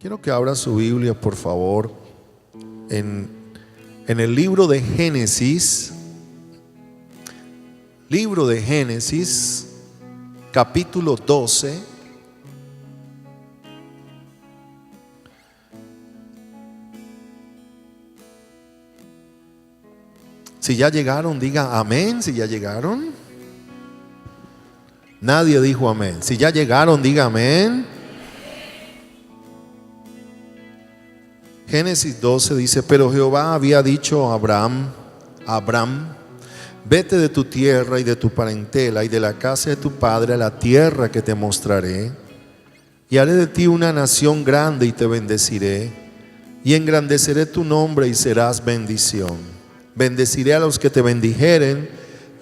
Quiero que abra su Biblia, por favor, en el libro de Génesis, capítulo 12. Si ya llegaron, diga amén. Si ya llegaron. Nadie dijo amén. Si ya llegaron, diga amén. Génesis 12 dice: pero Jehová había dicho a Abraham, vete de tu tierra y de tu parentela y de la casa de tu padre a la tierra que te mostraré, y haré de ti una nación grande y te bendeciré, y engrandeceré tu nombre y serás bendición. Bendeciré a los que te bendijeren,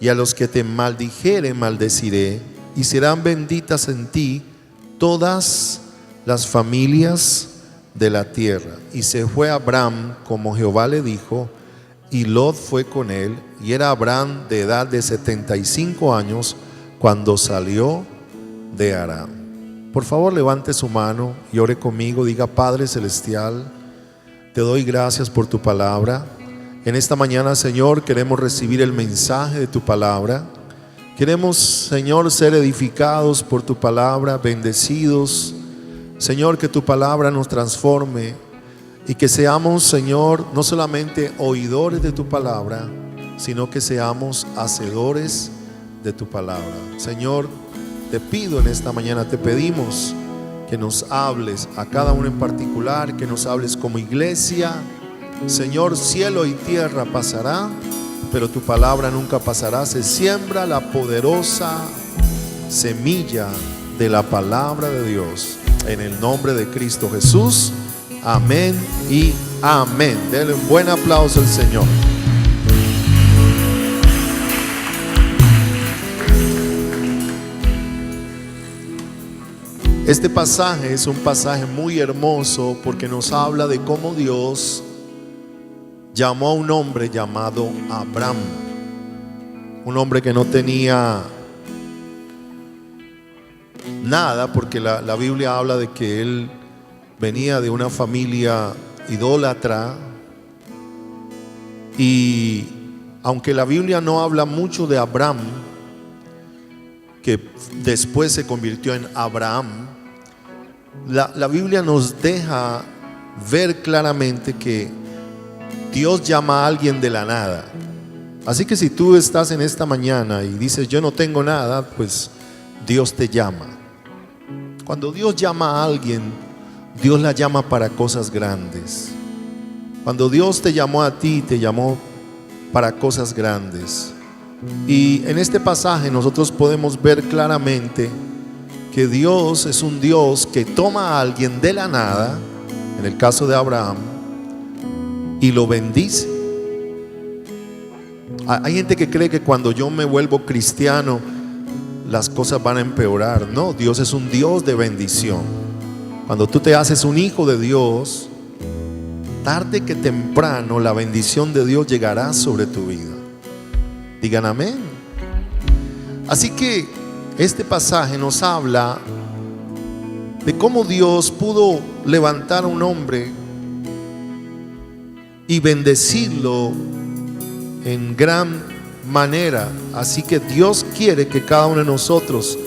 y a los que te maldijeren maldeciré, y serán benditas en ti todas las familias de la tierra. Y se fue Abraham como Jehová le dijo, y Lot fue con él, y era Abraham de edad de 75 años cuando salió de Harán. Por favor, levante su mano y ore conmigo. Diga: Padre celestial, te doy gracias por tu palabra. En esta mañana, Señor, queremos recibir el mensaje de tu palabra. Queremos, Señor, ser edificados por tu palabra, bendecidos. Señor, que tu palabra nos transforme y que seamos, Señor, no solamente oidores de tu palabra, sino que seamos hacedores de tu palabra. Señor, te pido en esta mañana, te pedimos que nos hables a cada uno en particular, que nos hables como iglesia. Señor, cielo y tierra pasará, pero tu palabra nunca pasará. Se siembra la poderosa semilla de la palabra de Dios. En el nombre de Cristo Jesús, amén y amén. Denle un buen aplauso al Señor. Este pasaje es un pasaje muy hermoso porque nos habla de cómo Dios llamó a un hombre llamado Abraham, un hombre que no tenía nada, porque la Biblia habla de que él venía de una familia idólatra. Y aunque la Biblia no habla mucho de Abraham, que después se convirtió en Abraham, la Biblia nos deja ver claramente que Dios llama a alguien de la nada. Así que si tú estás en esta mañana y dices: yo no tengo nada, pues Dios te llama. Cuando Dios llama a alguien, Dios la llama para cosas grandes. Cuando Dios te llamó a ti, te llamó para cosas grandes. Y en este pasaje nosotros podemos ver claramente que Dios es un Dios que toma a alguien de la nada, en el caso de Abraham, y lo bendice. Hay gente que cree que cuando yo me vuelvo cristiano las cosas van a empeorar. No, Dios es un Dios de bendición. Cuando tú te haces un hijo de Dios, tarde que temprano la bendición de Dios llegará sobre tu vida. Digan amén. Así que este pasaje nos habla de cómo Dios pudo levantar a un hombre y bendecirlo en gran manera. Así que Dios quiere que cada uno de nosotros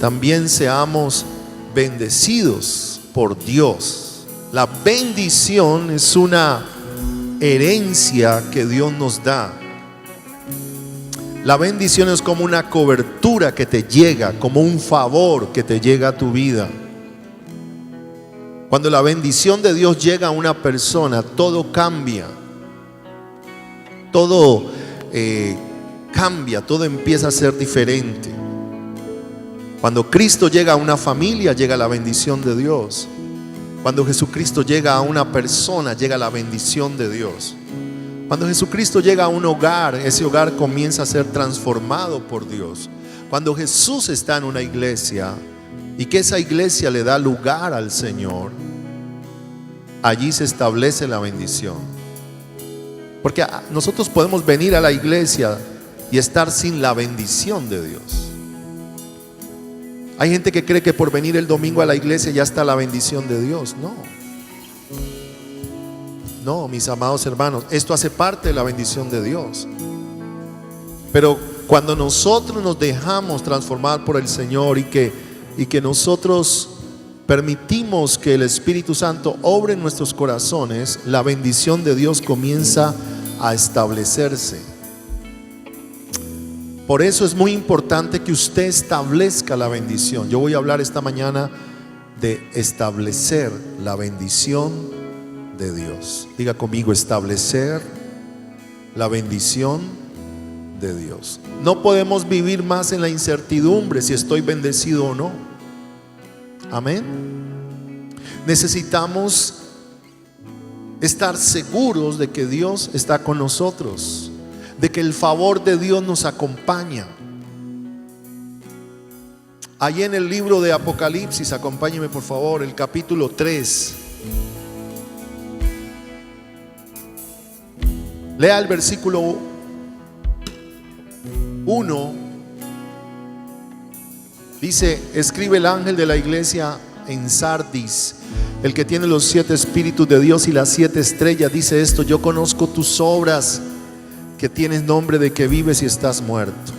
también seamos bendecidos por Dios. La bendición es una herencia que Dios nos da. La bendición es como una cobertura que te llega, como un favor que te llega a tu vida. Cuando la bendición de Dios llega a una persona, todo cambia. Todo cambia, todo empieza a ser diferente. Cuando Cristo llega a una familia, llega la bendición de Dios. Cuando Jesucristo llega a una persona, llega la bendición de Dios. Cuando Jesucristo llega a un hogar, ese hogar comienza a ser transformado por Dios. Cuando Jesús está en una iglesia y que esa iglesia le da lugar al Señor, allí se establece la bendición. Porque nosotros podemos venir a la iglesia y estar sin la bendición de Dios. Hay gente que cree que por venir el domingo a la iglesia ya está la bendición de Dios. No, No, mis amados hermanos, esto hace parte de la bendición de Dios. Pero cuando nosotros nos dejamos transformar por el Señor y que nosotros permitimos que el Espíritu Santo obre en nuestros corazones, la bendición de Dios comienza a establecerse. Por eso es muy importante que usted establezca la bendición. Yo voy a hablar esta mañana de establecer la bendición de Dios. Diga conmigo, establecer la bendición de Dios. No podemos vivir más en la incertidumbre si estoy bendecido o no. Amén. Necesitamos estar seguros de que Dios está con nosotros, de que el favor de Dios nos acompaña. Allí en el libro de Apocalipsis, acompáñeme por favor, el capítulo 3. Lea el versículo 1. Dice: escribe el ángel de la iglesia en Sardis, el que tiene los 7 espíritus de Dios y las 7 estrellas, dice esto: yo conozco tus obras, que tienes nombre de que vives y estás muerto.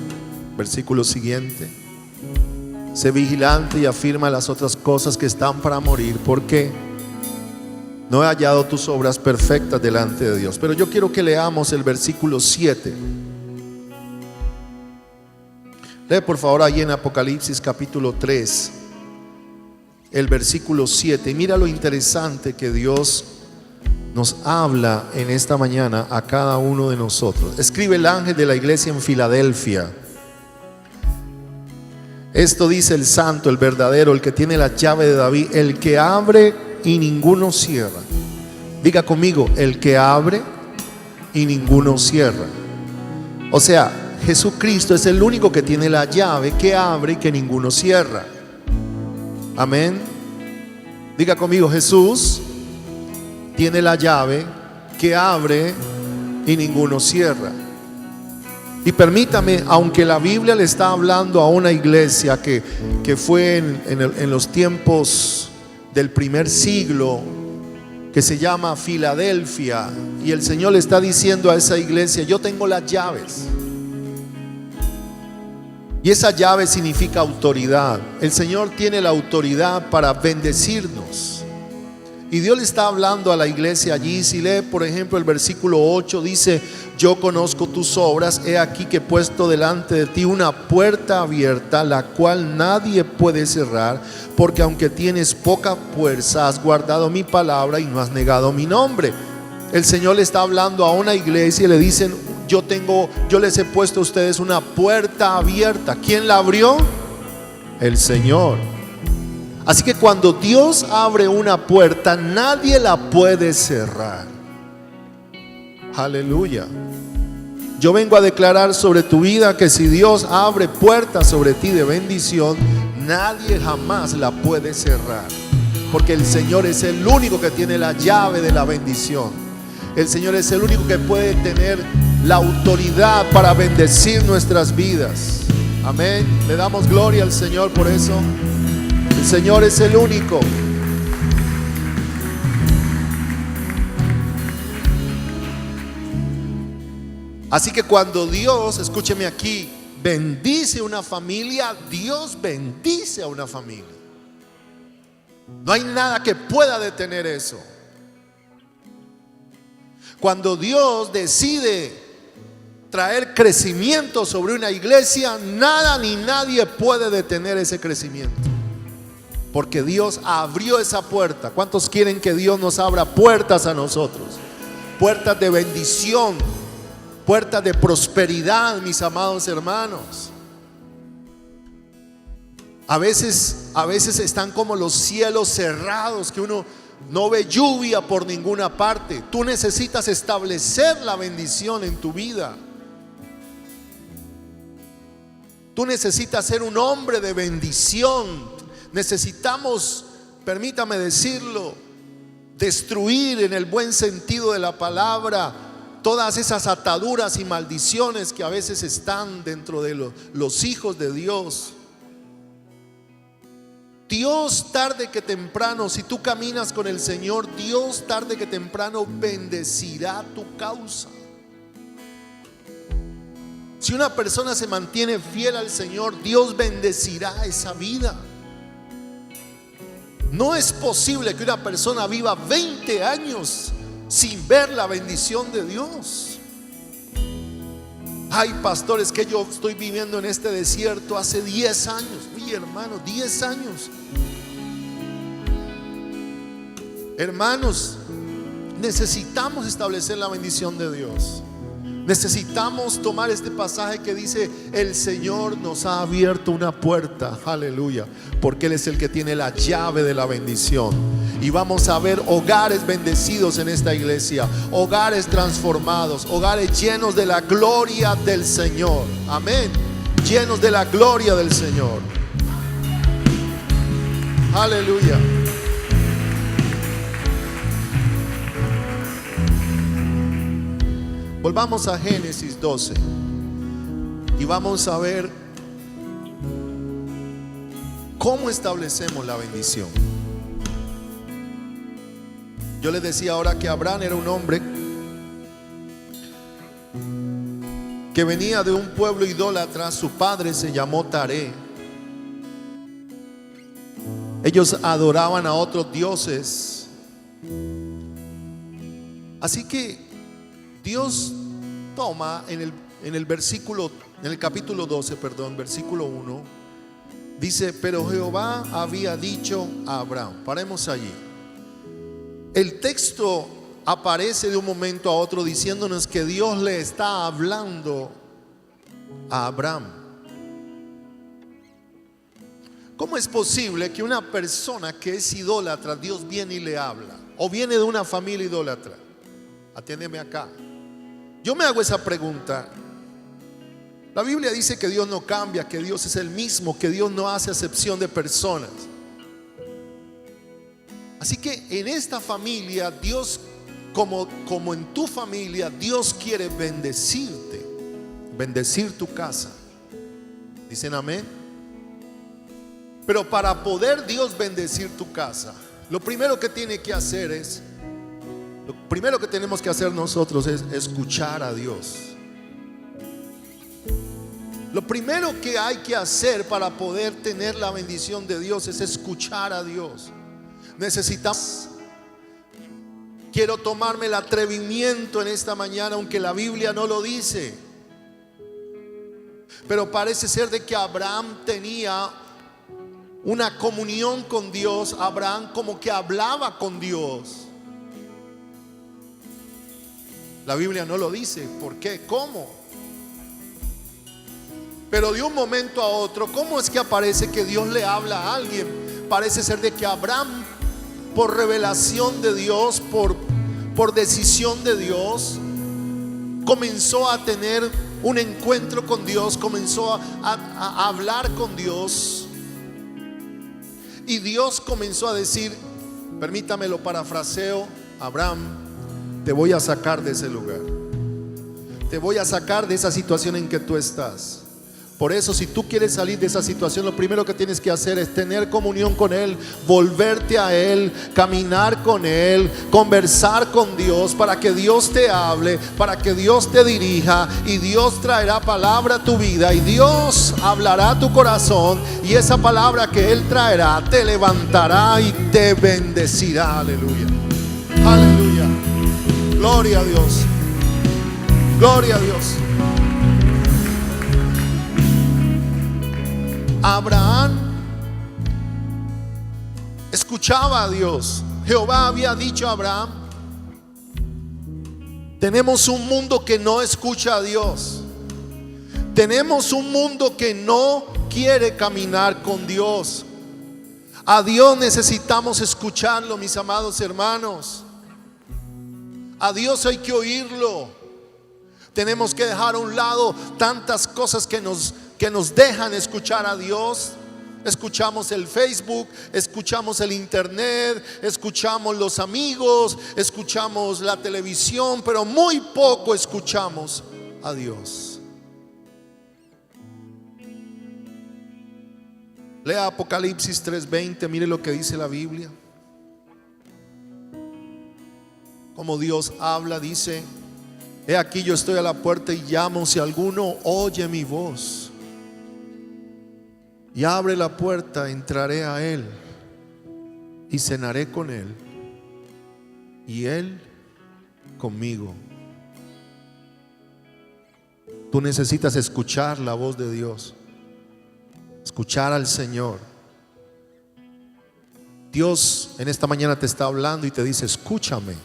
Versículo siguiente: sé vigilante y afirma las otras cosas que están para morir, porque no he hallado tus obras perfectas delante de Dios. Pero yo quiero que leamos el versículo 7. Lee por favor allí en Apocalipsis capítulo 3, el versículo 7. Y mira lo interesante que Dios nos habla en esta mañana a cada uno de nosotros. Escribe el ángel de la iglesia en Filadelfia: esto dice el santo, el verdadero, el que tiene la llave de David, el que abre y ninguno cierra. Diga conmigo, el que abre y ninguno cierra. O sea, Jesucristo es el único que tiene la llave que abre y que ninguno cierra. Amén. Diga conmigo, Jesús tiene la llave que abre y ninguno cierra. Y permítame, aunque la Biblia le está hablando a una iglesia que fue en los tiempos del primer siglo, que se llama Filadelfia, y el Señor le está diciendo a esa iglesia: yo tengo las llaves. Y esa llave significa autoridad. El Señor tiene la autoridad para bendecirnos. Y Dios le está hablando a la iglesia allí. Si lee por ejemplo el versículo 8, dice: yo conozco tus obras, he aquí que he puesto delante de ti una puerta abierta, la cual nadie puede cerrar, porque aunque tienes poca fuerza, has guardado mi palabra y no has negado mi nombre. El Señor le está hablando a una iglesia y le dicen: yo les he puesto a ustedes una puerta abierta. ¿Quién la abrió? El Señor. Así que cuando Dios abre una puerta, nadie la puede cerrar. Aleluya. Yo vengo a declarar sobre tu vida que si Dios abre puertas sobre ti de bendición, nadie jamás la puede cerrar, porque el Señor es el único que tiene la llave de la bendición. El Señor es el único que puede tener la autoridad para bendecir nuestras vidas. Amén. Le damos gloria al Señor por eso. El Señor es el único. Así que cuando Dios, escúcheme aquí, bendice una familia, Dios bendice a una familia. No hay nada que pueda detener eso. Cuando Dios decide traer crecimiento sobre una iglesia, nada ni nadie puede detener ese crecimiento, porque Dios abrió esa puerta. ¿Cuántos quieren que Dios nos abra puertas a nosotros? Puertas de bendición, puertas de prosperidad, mis amados hermanos. A veces están como los cielos cerrados, que uno no ve lluvia por ninguna parte. Tú necesitas establecer la bendición en tu vida. Tú necesitas ser un hombre de bendición. Necesitamos, permítame decirlo, destruir en el buen sentido de la palabra todas esas ataduras y maldiciones que a veces están dentro de los hijos de Dios. Dios tarde que temprano, si tú caminas con el Señor, Dios tarde que temprano bendecirá tu causa. Si una persona se mantiene fiel al Señor, Dios bendecirá esa vida. No es posible que una persona viva 20 años sin ver la bendición de Dios. Hay pastores que yo estoy viviendo en este desierto hace 10 años. Mi hermano, 10 años. Hermanos, necesitamos establecer la bendición de Dios. Necesitamos tomar este pasaje que dice: el Señor nos ha abierto una puerta, aleluya, porque Él es el que tiene la llave de la bendición. Y vamos a ver hogares bendecidos en esta iglesia, hogares transformados, hogares llenos de la gloria del Señor. Amén. Llenos de la gloria del Señor. Aleluya. Volvamos a Génesis 12 y vamos a ver cómo establecemos la bendición. Yo les decía ahora que Abraham era un hombre que venía de un pueblo idólatra. Su padre se llamó Taré. Ellos adoraban a otros dioses. Así que Dios toma en el capítulo 12, versículo 1, dice: pero Jehová había dicho a Abraham. Paremos allí. El texto aparece de un momento a otro diciéndonos que Dios le está hablando a Abraham. ¿Cómo es posible que una persona que es idólatra, Dios viene y le habla? O viene de una familia idólatra. Atiéndeme acá. Yo me hago esa pregunta. La Biblia dice que Dios no cambia, que Dios es el mismo, que Dios no hace acepción de personas. Así que en esta familia, Dios, como en tu familia, Dios quiere bendecirte, bendecir tu casa. ¿Dicen amén? Pero para poder Dios bendecir tu casa, lo primero que tiene que hacer es, lo primero que tenemos que hacer nosotros es escuchar a Dios. Lo primero que hay que hacer para poder tener la bendición de Dios es escuchar a Dios. Necesitamos. Quiero tomarme el atrevimiento en esta mañana, aunque la Biblia no lo dice, pero parece ser de que Abraham tenía una comunión con Dios. Abraham como que hablaba con Dios. La Biblia no lo dice. ¿Por qué? ¿Cómo? Pero de un momento a otro, ¿cómo es que aparece que Dios le habla a alguien? Parece ser de que Abraham, por revelación de Dios, por decisión de Dios, comenzó a tener un encuentro con Dios, comenzó a hablar con Dios. Y Dios comenzó a decir, permítame lo parafraseo: Abraham, te voy a sacar de ese lugar, te voy a sacar de esa situación en que tú estás. Por eso, si tú quieres salir de esa situación, lo primero que tienes que hacer es tener comunión con Él, volverte a Él, caminar con Él, conversar con Dios, para que Dios te hable, para que Dios te dirija, y Dios traerá palabra a tu vida, y Dios hablará a tu corazón, y esa palabra que Él traerá te levantará y te bendecirá. Aleluya, aleluya, gloria a Dios, gloria a Dios. Abraham escuchaba a Dios. Jehová había dicho a Abraham. Tenemos un mundo que no escucha a Dios. Tenemos un mundo que no quiere caminar con Dios. A Dios necesitamos escucharlo, mis amados hermanos. A Dios hay que oírlo. Tenemos que dejar a un lado tantas cosas que nos dejan escuchar a Dios. Escuchamos el Facebook, escuchamos el internet, escuchamos los amigos, escuchamos la televisión, pero muy poco escuchamos a Dios. Lea Apocalipsis 3:20, mire lo que dice la Biblia. Como Dios habla, dice: he aquí yo estoy a la puerta y llamo, si alguno oye mi voz y abre la puerta, entraré a él y cenaré con él y él conmigo. Tú necesitas escuchar la voz de Dios, escuchar al Señor. Dios en esta mañana te está hablando y te dice: escúchame,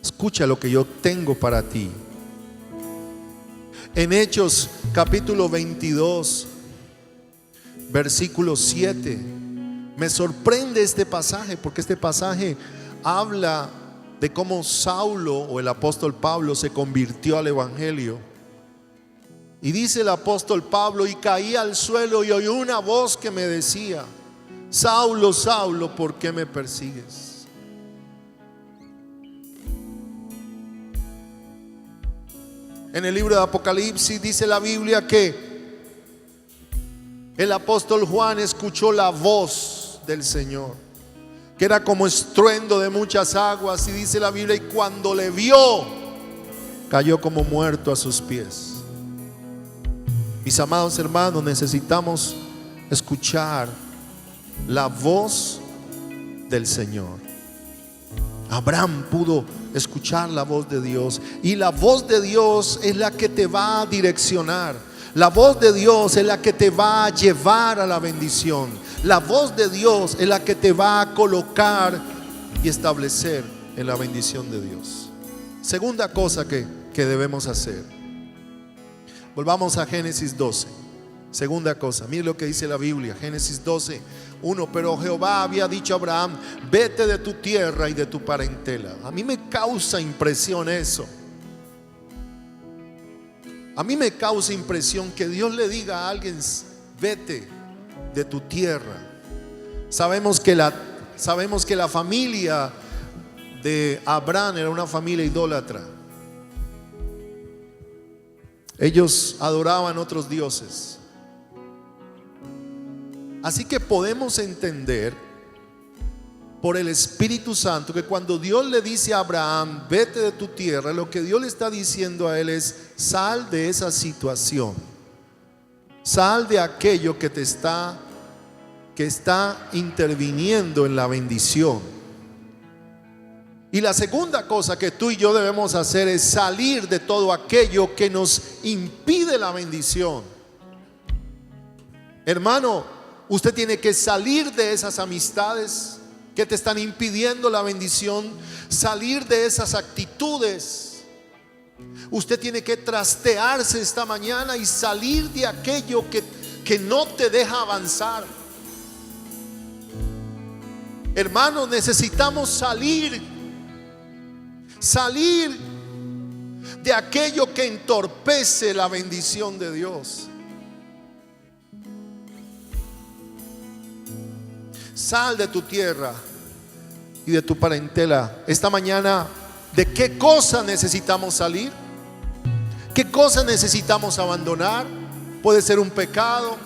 escucha lo que yo tengo para ti. En Hechos capítulo 22, versículo 7, me sorprende este pasaje, porque este pasaje habla de cómo Saulo, o el apóstol Pablo, se convirtió al evangelio. Y dice el apóstol Pablo: y caí al suelo y oí una voz que me decía: Saulo, Saulo, ¿por qué me persigues? En el libro de Apocalipsis dice la Biblia que el apóstol Juan escuchó la voz del Señor, que era como estruendo de muchas aguas, y dice la Biblia: y cuando le vio, cayó como muerto a sus pies. Mis amados hermanos, necesitamos escuchar la voz del Señor. Abraham pudo escuchar la voz de Dios, y la voz de Dios es la que te va a direccionar. La voz de Dios es la que te va a llevar a la bendición. La voz de Dios es la que te va a colocar y establecer en la bendición de Dios. Segunda cosa que debemos hacer. Volvamos a Génesis 12. Segunda cosa, mire lo que dice la Biblia. Génesis 12, 1. Pero Jehová había dicho a Abraham: vete de tu tierra y de tu parentela. A mí me causa impresión eso. A mí me causa impresión que Dios le diga a alguien: vete de tu tierra. Sabemos que la familia de Abraham era una familia idólatra. Ellos adoraban otros dioses. Así que podemos entender por el Espíritu Santo que cuando Dios le dice a Abraham: vete de tu tierra, lo que Dios le está diciendo a él es: sal de esa situación, sal de aquello que está interviniendo en la bendición. Y la segunda cosa que tú y yo debemos hacer es salir de todo aquello que nos impide la bendición. Hermano, usted tiene que salir de esas amistades que te están impidiendo la bendición, salir de esas actitudes. Usted tiene que trastearse esta mañana y salir de aquello que no te deja avanzar. Hermanos, necesitamos salir de aquello que entorpece la bendición de Dios. Sal de tu tierra y de tu parentela. Esta mañana, ¿de qué cosa necesitamos salir? ¿Qué cosa necesitamos abandonar? Puede ser un pecado,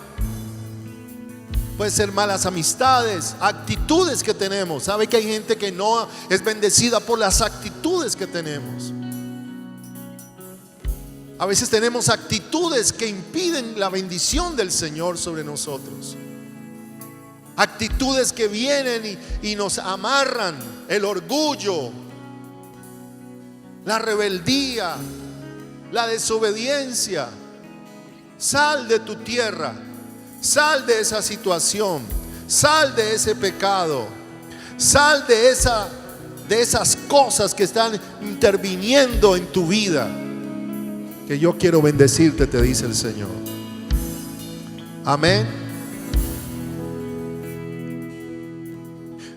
puede ser malas amistades, actitudes que tenemos. ¿Sabe que hay gente que no es bendecida por las actitudes que tenemos? A veces tenemos actitudes que impiden la bendición del Señor sobre nosotros. Actitudes que vienen y nos amarran: el orgullo, la rebeldía, la desobediencia. Sal de tu tierra, sal de esa situación, sal de ese pecado, sal de esas cosas que están interviniendo en tu vida. Que yo quiero bendecirte, te dice el Señor. Amén.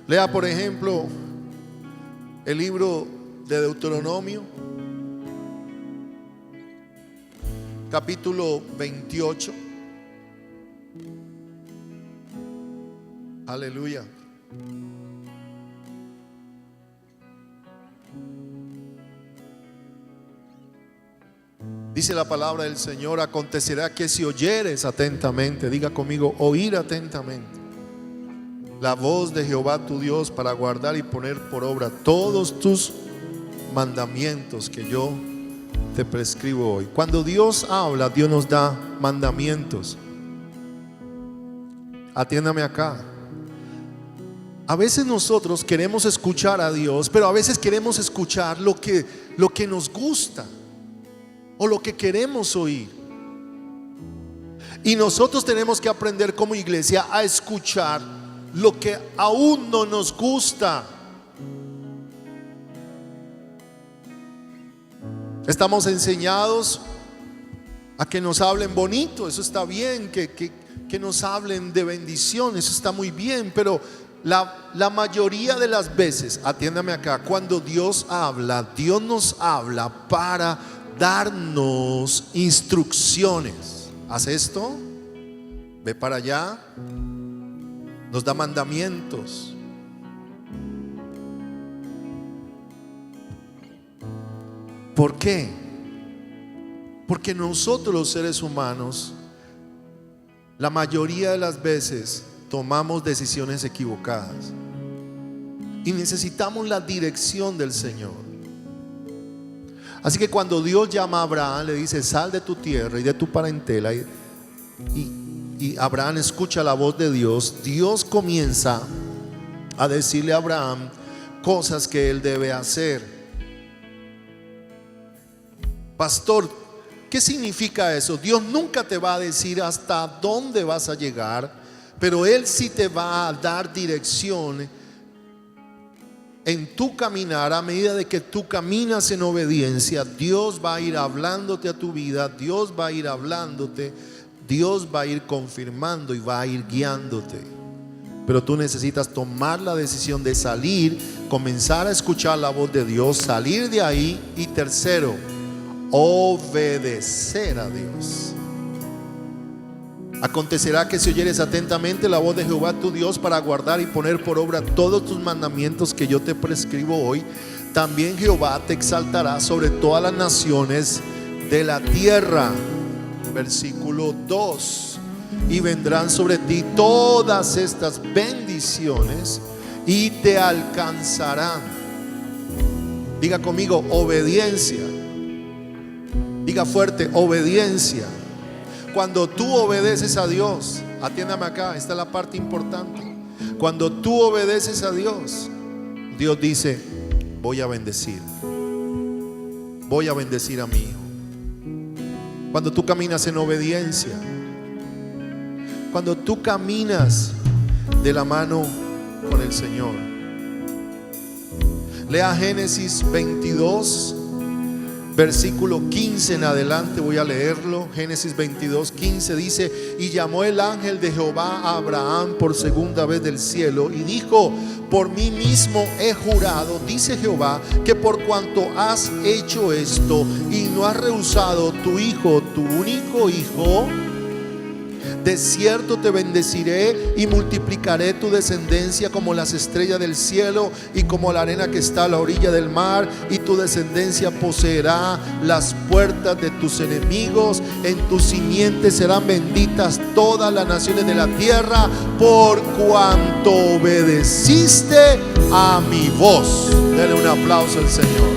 Lea por ejemplo el libro de Deuteronomio, capítulo 28. Aleluya. Dice la palabra del Señor: acontecerá que si oyeres atentamente, diga conmigo, oír atentamente, la voz de Jehová tu Dios para guardar y poner por obra todos tus mandamientos que yo te prescribo hoy. Cuando Dios habla, Dios nos da mandamientos. Atiéndame acá. A veces nosotros queremos escuchar a Dios, pero a veces queremos escuchar lo que nos gusta o lo que queremos oír. Y nosotros tenemos que aprender como iglesia a escuchar lo que aún no nos gusta. Estamos enseñados a que nos hablen bonito, eso está bien, que nos hablen de bendición, eso está muy bien, pero la mayoría de las veces, atiéndame acá, cuando Dios nos habla para darnos instrucciones. Haz esto, ve para allá, nos da mandamientos. ¿Por qué? Porque nosotros los seres humanos, la mayoría de las veces, tomamos decisiones equivocadas y necesitamos la dirección del Señor. Así que cuando Dios llama a Abraham, le dice: sal de tu tierra y de tu parentela, y Abraham escucha la voz de Dios. Dios comienza a decirle a Abraham cosas que él debe hacer. Pastor, ¿qué significa eso? Dios nunca te va a decir hasta dónde vas a llegar, pero Él sí te va a dar dirección en tu caminar. A medida de que tú caminas en obediencia, Dios va a ir hablándote a tu vida, Dios va a ir hablándote, Dios va a ir confirmando y va a ir guiándote. Pero tú necesitas tomar la decisión de salir, comenzar a escuchar la voz de Dios, salir de ahí. Y tercero, obedecer a Dios. Acontecerá que si oyeres atentamente la voz de Jehová tu Dios para guardar y poner por obra todos tus mandamientos que yo te prescribo hoy, también Jehová te exaltará sobre todas las naciones de la tierra. Versículo 2: y vendrán sobre ti todas estas bendiciones y te alcanzarán. Diga conmigo, obediencia. Diga fuerte, obediencia. Cuando tú obedeces a Dios, atiéndame acá, esta es la parte importante. Cuando tú obedeces a Dios, Dios dice: voy a bendecir. Voy a bendecir a mi hijo. Cuando tú caminas en obediencia, cuando tú caminas de la mano con el Señor. Lea Génesis 22, versículo 15 en adelante, voy a leerlo. Génesis 22, 15 dice: y llamó el ángel de Jehová a Abraham por segunda vez del cielo y dijo: por mí mismo he jurado, dice Jehová, que por cuanto has hecho esto y no has rehusado tu hijo, tu único hijo, de cierto te bendeciré y multiplicaré tu descendencia como las estrellas del cielo y como la arena que está a la orilla del mar, y tu descendencia poseerá las puertas de tus enemigos. En tu simiente serán benditas todas las naciones de la tierra, por cuanto obedeciste a mi voz. Denle un aplauso al Señor.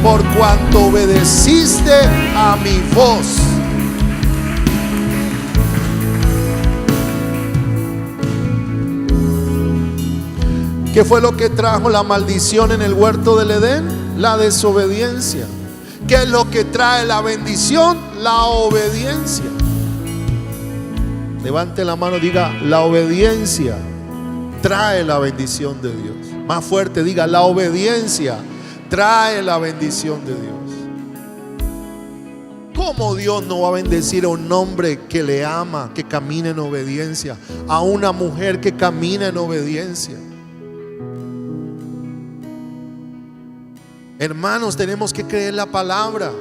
Por cuanto obedeciste a mi voz. ¿Qué fue lo que trajo la maldición en el huerto del Edén? La desobediencia. ¿Qué es lo que trae la bendición? La obediencia. Levante la mano, diga: la obediencia trae la bendición de Dios. Más fuerte, diga: la obediencia trae la bendición de Dios. ¿Cómo Dios no va a bendecir a un hombre que le ama, que camina en obediencia? A una mujer que camina en obediencia. Hermanos, tenemos que creer la palabra.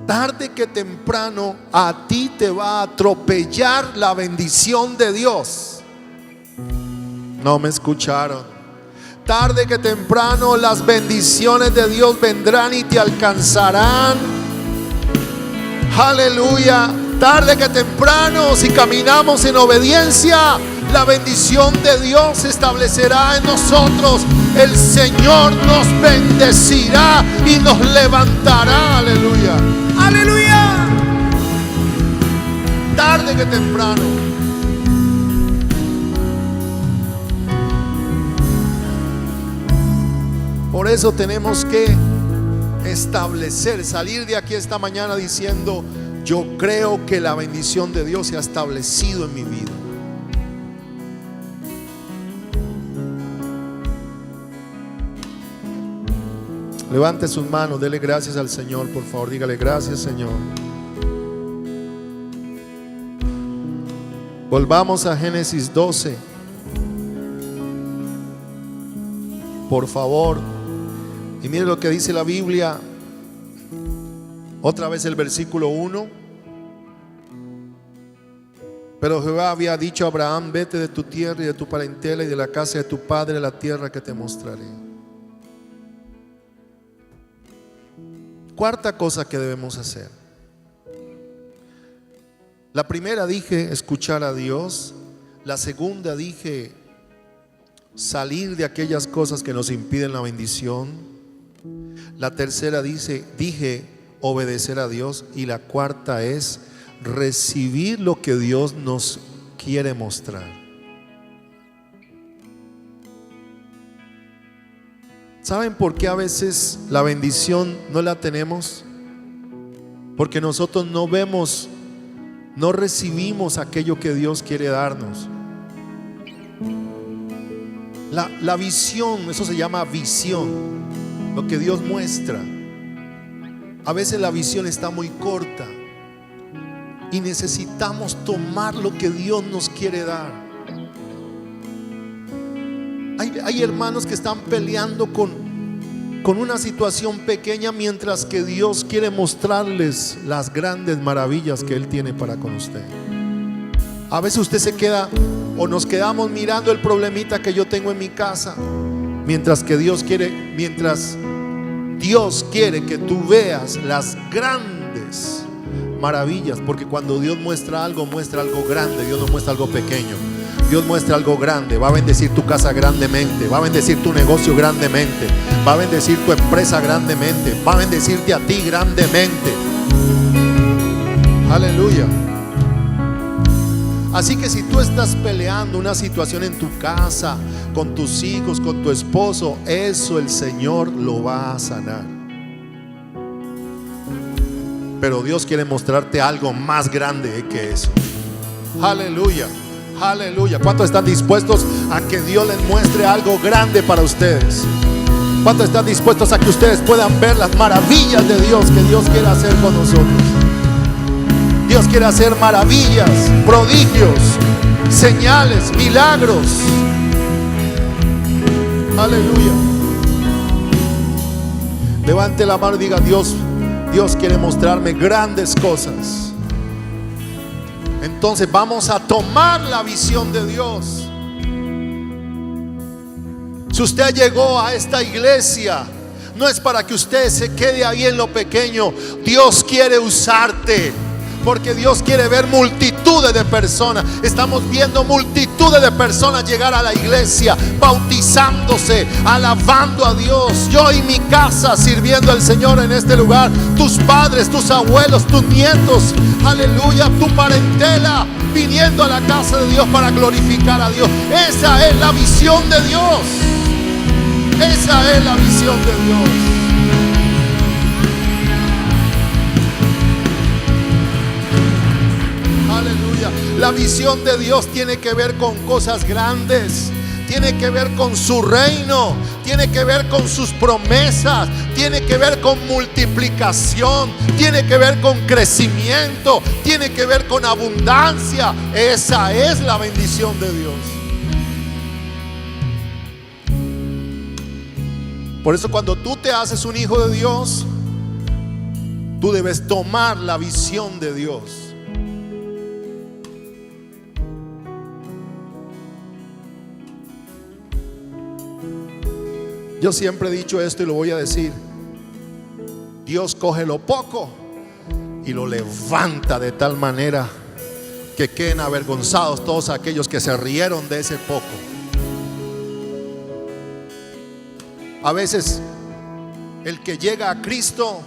Tarde que temprano a ti te va a atropellar la bendición de Dios. No me escucharon. Tarde que temprano las bendiciones de Dios vendrán y te alcanzarán. Aleluya. Tarde que temprano, si caminamos en obediencia, la bendición de Dios se establecerá en nosotros. El Señor nos bendecirá y nos levantará. Aleluya. Aleluya. Tarde que temprano. Por eso tenemos que establecer, salir de aquí esta mañana diciendo: yo creo que la bendición de Dios se ha establecido en mi vida. Levante sus manos, dele gracias al Señor, por favor, dígale: gracias, Señor. Volvamos a Génesis 12, por favor, y mire lo que dice la Biblia. Otra vez el versículo 1. Pero Jehová había dicho a Abraham: vete de tu tierra y de tu parentela y de la casa de tu padre a la tierra que te mostraré. Cuarta cosa que debemos hacer. La primera dije escuchar a Dios. La segunda dije salir de aquellas cosas que nos impiden la bendición. La tercera dije obedecer a Dios. Y la cuarta es recibir lo que Dios nos quiere mostrar. ¿Saben por qué a veces la bendición no la tenemos? Porque nosotros no vemos, no recibimos aquello que Dios quiere darnos. La visión, eso se llama visión, lo que Dios muestra. A veces la visión está muy corta y necesitamos tomar lo que Dios nos quiere dar. Hay hermanos que están peleando con una situación pequeña, mientras que Dios quiere mostrarles las grandes maravillas que Él tiene para con usted. A veces usted se queda, o nos quedamos mirando el problemita que yo tengo en mi casa, mientras Dios quiere que tú veas las grandes maravillas. Porque cuando Dios muestra algo grande. Dios no muestra algo pequeño. Dios muestra algo grande. Va a bendecir tu casa grandemente. Va a bendecir tu negocio grandemente. Va a bendecir tu empresa grandemente. Va a bendecirte a ti grandemente. Aleluya. Así que si tú estás peleando una situación en tu casa, con tus hijos, con tu esposo, eso el Señor lo va a sanar. Pero Dios quiere mostrarte algo más grande que eso. Aleluya. Aleluya. ¿Cuántos están dispuestos a que Dios les muestre algo grande para ustedes? ¿Cuántos están dispuestos a que ustedes puedan ver las maravillas de Dios que Dios quiere hacer con nosotros? Dios quiere hacer maravillas, prodigios, señales, milagros. Aleluya. Levante la mano y diga: Dios quiere mostrarme grandes cosas. Entonces vamos a tomar la visión de Dios. Si usted llegó a esta iglesia, no es para que usted se quede ahí en lo pequeño. Dios quiere usarte, porque Dios quiere ver multitudes de personas. Estamos viendo multitudes de personas llegar a la iglesia, bautizándose, alabando a Dios. Yo y mi casa sirviendo al Señor en este lugar. Tus padres, tus abuelos, tus nietos, aleluya, tu parentela viniendo a la casa de Dios para glorificar a Dios. Esa es la visión de Dios. Esa es la visión de Dios. Aleluya. La visión de Dios tiene que ver con cosas grandes. Tiene que ver con su reino. Tiene que ver con sus promesas. Tiene que ver con multiplicación. Tiene que ver con crecimiento. Tiene que ver con abundancia. Esa es la bendición de Dios. Por eso cuando tú te haces un hijo de Dios, tú debes tomar la visión de Dios. Yo siempre he dicho esto y lo voy a decir: Dios coge lo poco y lo levanta de tal manera que queden avergonzados todos aquellos que se rieron de ese poco. A veces el que llega a Cristo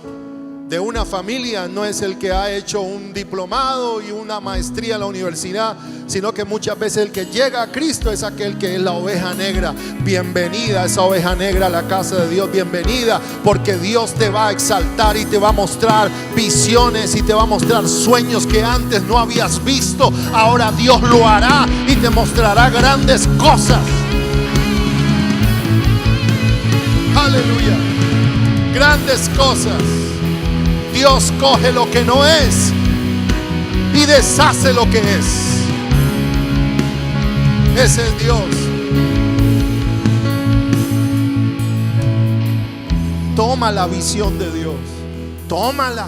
de una familia no es el que ha hecho un diplomado y una maestría en la universidad, sino que muchas veces el que llega a Cristo es aquel que es la oveja negra. Bienvenida esa oveja negra a la casa de Dios, bienvenida, porque Dios te va a exaltar y te va a mostrar visiones y te va a mostrar sueños que antes no habías visto. Ahora Dios lo hará y te mostrará grandes cosas. Aleluya, grandes cosas. Dios coge lo que no es y deshace lo que es. Ese es Dios. Toma la visión de Dios, tómala.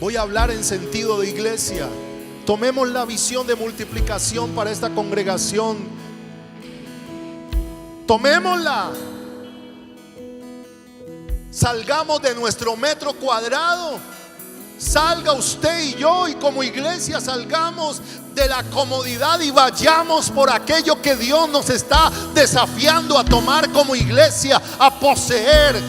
Voy a hablar en sentido de iglesia. Tomemos la visión de multiplicación para esta congregación. Tomémosla. Salgamos de nuestro metro cuadrado. Salga usted y yo, y como iglesia salgamos de la comodidad y vayamos por aquello que Dios nos está desafiando a tomar como iglesia, a poseer.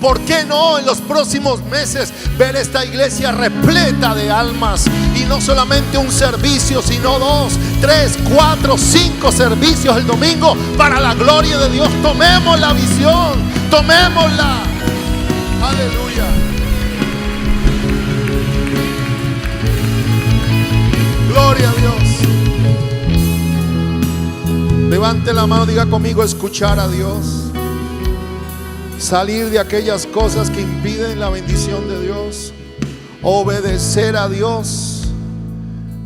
¿Por qué no en los próximos meses ver esta iglesia repleta de almas? Y no solamente un servicio, sino 2, 3, 4, 5 servicios el domingo para la gloria de Dios. Tomemos la visión, tomémosla. Aleluya. Gloria a Dios. Levante la mano, diga conmigo: escuchar a Dios. Salir de aquellas cosas que impiden la bendición de Dios. Obedecer a Dios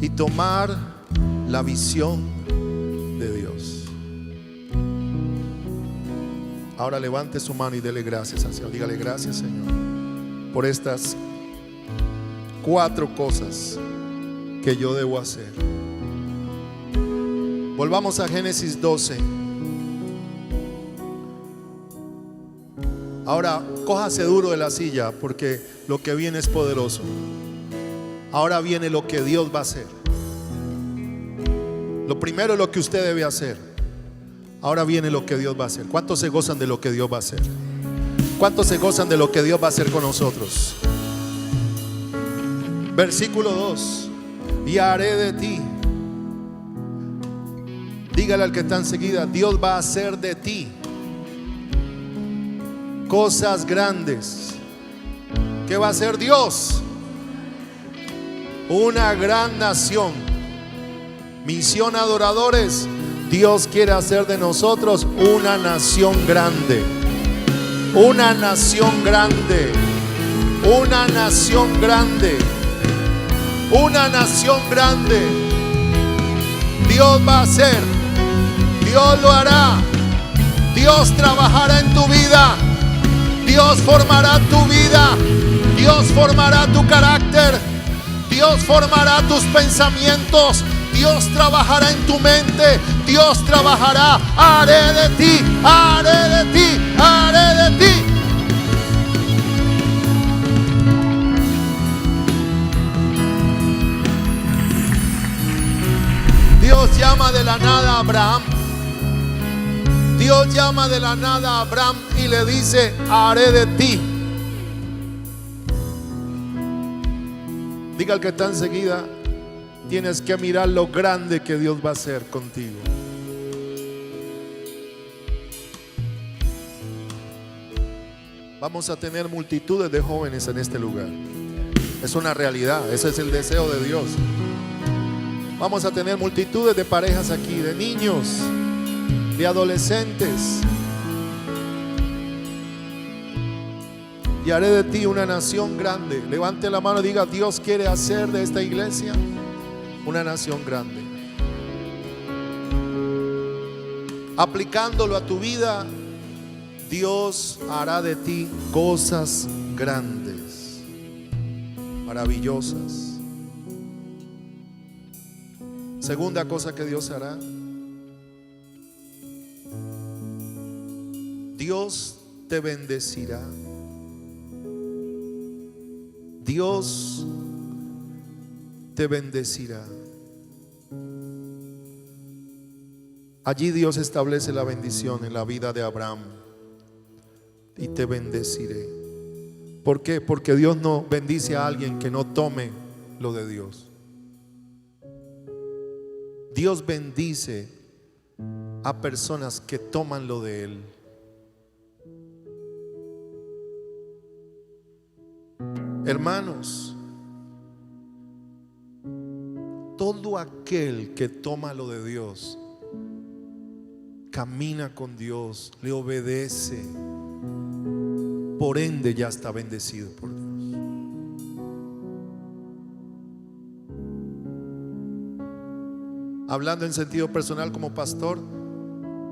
y tomar la visión de Dios. Ahora levante su mano y dele gracias al Señor. Dígale: gracias, Señor, por estas 4 cosas que yo debo hacer. Volvamos a Génesis 12. Ahora cójase duro de la silla, porque lo que viene es poderoso. Ahora viene lo que Dios va a hacer. Lo primero es lo que usted debe hacer. Ahora viene lo que Dios va a hacer. ¿Cuántos se gozan de lo que Dios va a hacer? ¿Cuántos se gozan de lo que Dios va a hacer con nosotros? Versículo 2: y haré de ti. Dígale al que está enseguida: Dios va a hacer de ti cosas grandes. ¿Qué va a hacer Dios? Una gran nación. Misión Adoradores. Dios quiere hacer de nosotros una nación grande. Una nación grande. Una nación grande. Una nación grande. Dios va a hacer. Dios lo hará. Dios trabajará en tu vida. Dios formará tu vida. Dios formará tu carácter. Dios formará tus pensamientos. Dios trabajará en tu mente. Dios trabajará. Haré de ti, haré de ti, haré de ti. Dios llama de la nada a Abraham. Dios llama de la nada a Abraham y le dice: haré de ti. Diga al que está enseguida: tienes que mirar lo grande que Dios va a hacer contigo. Vamos a tener multitudes de jóvenes en este lugar. Es una realidad, ese es el deseo de Dios. Vamos a tener multitudes de parejas aquí, de niños, de adolescentes. Y haré de ti una nación grande. Levante la mano y diga: Dios quiere hacer de esta iglesia una nación grande. Aplicándolo a tu vida, Dios hará de ti cosas grandes, maravillosas. Segunda cosa que Dios hará: Dios te bendecirá. Dios te bendecirá. Allí Dios establece la bendición en la vida de Abraham. Y te bendeciré. ¿Por qué? Porque Dios no bendice a alguien que no tome lo de Dios. Dios bendice a personas que toman lo de Él. Hermanos, todo aquel que toma lo de Dios, camina con Dios, le obedece, por ende ya está bendecido por Dios. Hablando en sentido personal como pastor,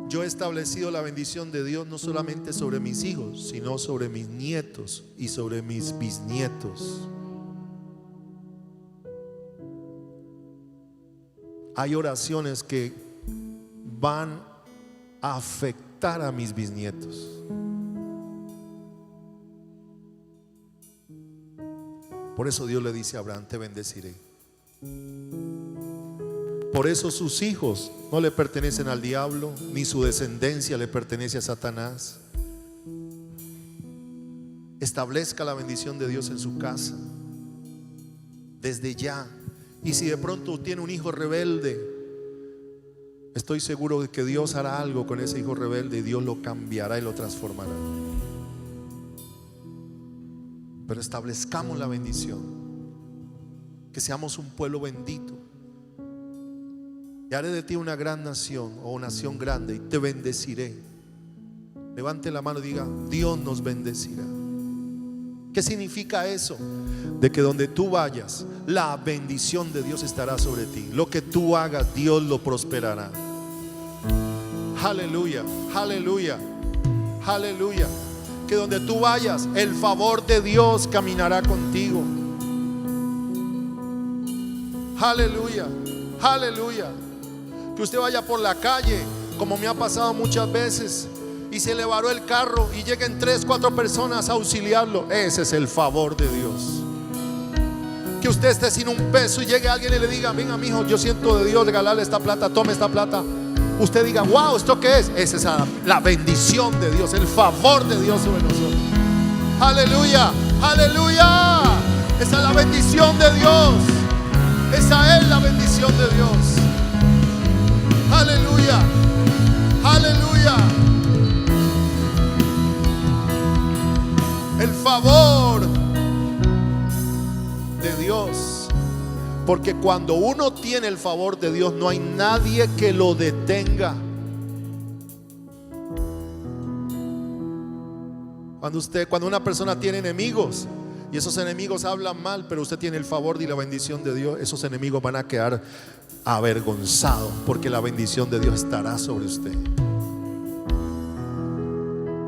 yo he establecido la bendición de Dios no solamente sobre mis hijos, sino sobre mis nietos y sobre mis bisnietos. Hay oraciones que van a afectar a mis bisnietos. Por eso Dios le dice a Abraham: te bendeciré. Por eso sus hijos no le pertenecen al diablo, ni su descendencia le pertenece a Satanás. Establezca la bendición de Dios en su casa desde ya. Y si de pronto tiene un hijo rebelde, estoy seguro de que Dios hará algo con ese hijo rebelde y Dios lo cambiará y lo transformará. Pero establezcamos la bendición, que seamos un pueblo bendito. Y haré de ti una gran nación, o nación grande, y te bendeciré. Levante la mano y diga: Dios nos bendecirá. ¿Qué significa eso? De que donde tú vayas, la bendición de Dios estará sobre ti. Lo que tú hagas, Dios lo prosperará. Aleluya, aleluya, aleluya. Que donde tú vayas, el favor de Dios caminará contigo. Aleluya, aleluya. Que usted vaya por la calle, como me ha pasado muchas veces, y se le varó el carro y lleguen 3, 4 personas a auxiliarlo. Ese es el favor de Dios. Que usted esté sin un peso y llegue alguien y le diga: venga, mijo, yo siento de Dios regalarle esta plata, tome esta plata. Usted diga: wow, ¿esto qué es? Esa es la bendición de Dios, el favor de Dios sobre nosotros. Aleluya, aleluya. Esa es la bendición de Dios. Esa es la bendición de Dios. Aleluya, aleluya. El favor de Dios. Porque cuando uno tiene el favor de Dios, no hay nadie que lo detenga. Cuando una persona tiene enemigos y esos enemigos hablan mal, pero usted tiene el favor y la bendición de Dios, esos enemigos van a quedar avergonzados, porque la bendición de Dios estará sobre usted.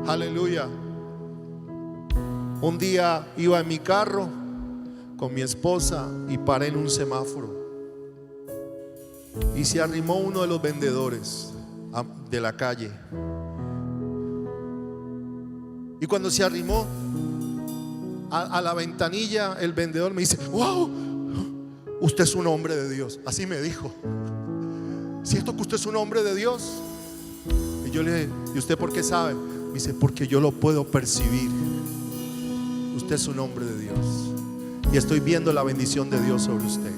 Aleluya. Un día iba en mi carro con mi esposa y paré en un semáforo y se arrimó uno de los vendedores de la calle. Y cuando se arrimó a la ventanilla, el vendedor me dice: wow, usted es un hombre de Dios. Así me dijo: ¿cierto que usted es un hombre de Dios? Y yo le dije: ¿y usted por qué sabe? Me dice: porque yo lo puedo percibir. Usted es un hombre de Dios y estoy viendo la bendición de Dios sobre usted.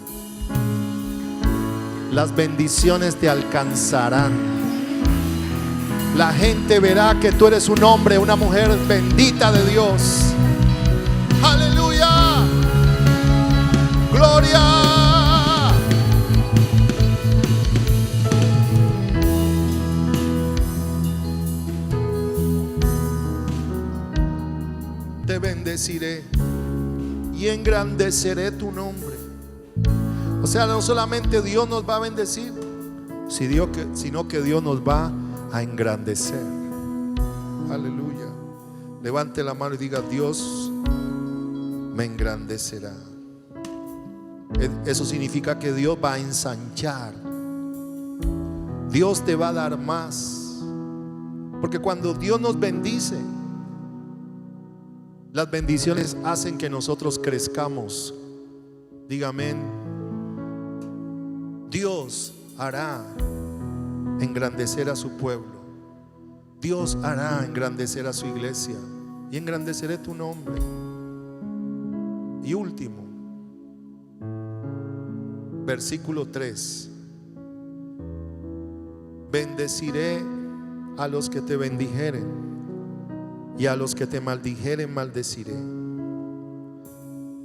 Las bendiciones te alcanzarán. La gente verá que tú eres un hombre, una mujer bendita de Dios. Aleluya, gloria. Te bendeciré y engrandeceré tu nombre. O sea, no solamente Dios nos va a bendecir, sino que Dios nos va a engrandecer. Aleluya. Levante la mano y diga: Dios me engrandecerá. Eso significa que Dios va a ensanchar. Dios te va a dar más. Porque cuando Dios nos bendice, las bendiciones hacen que nosotros crezcamos. Diga amén. Dios hará engrandecer a su pueblo. Dios hará engrandecer a su iglesia y engrandeceré tu nombre. Y último, versículo 3: bendeciré a los que te bendijeren, y a los que te maldijeren maldeciré.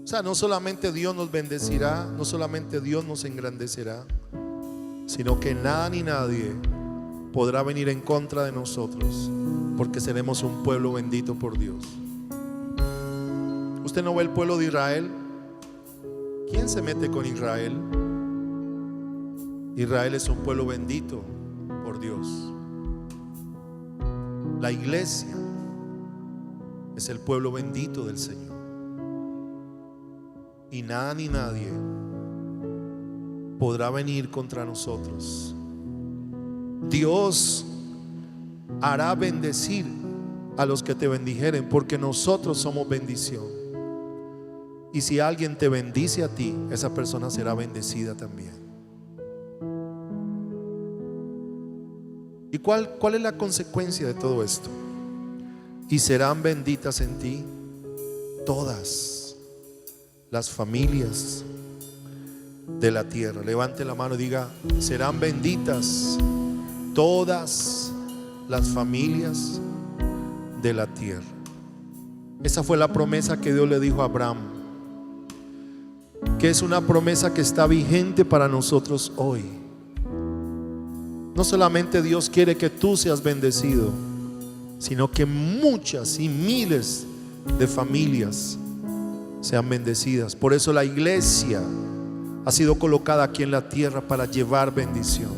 O sea, no solamente Dios nos bendecirá, no solamente Dios nos engrandecerá, sino que nada ni nadie podrá venir en contra de nosotros, porque seremos un pueblo bendito por Dios. ¿Usted no ve el pueblo de Israel? ¿Quién se mete con Israel? Israel es un pueblo bendito por Dios. La iglesia es el pueblo bendito del Señor. Y nada ni nadie podrá venir contra nosotros. Dios hará bendecir a los que te bendijeren, porque nosotros somos bendición. Y si alguien te bendice a ti, esa persona será bendecida también. ¿Y cuál es la consecuencia de todo esto? Y serán benditas en ti todas las familias de la tierra. Levante la mano y diga: serán benditas todas las familias de la tierra. Esa fue la promesa que Dios le dijo a Abraham, que es una promesa que está vigente para nosotros hoy. No solamente Dios quiere que tú seas bendecido, sino que muchas y miles de familias sean bendecidas. Por eso la iglesia ha sido colocada aquí en la tierra para llevar bendición.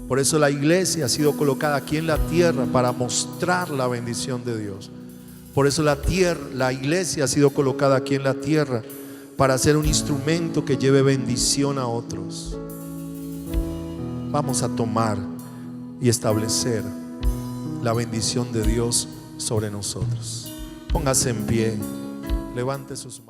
Por eso la iglesia ha sido colocada aquí en la tierra para mostrar la bendición de Dios. Por eso la iglesia ha sido colocada aquí en la tierra para ser un instrumento que lleve bendición a otros. Vamos a tomar y establecer la bendición de Dios sobre nosotros. Póngase en pie, levante sus manos.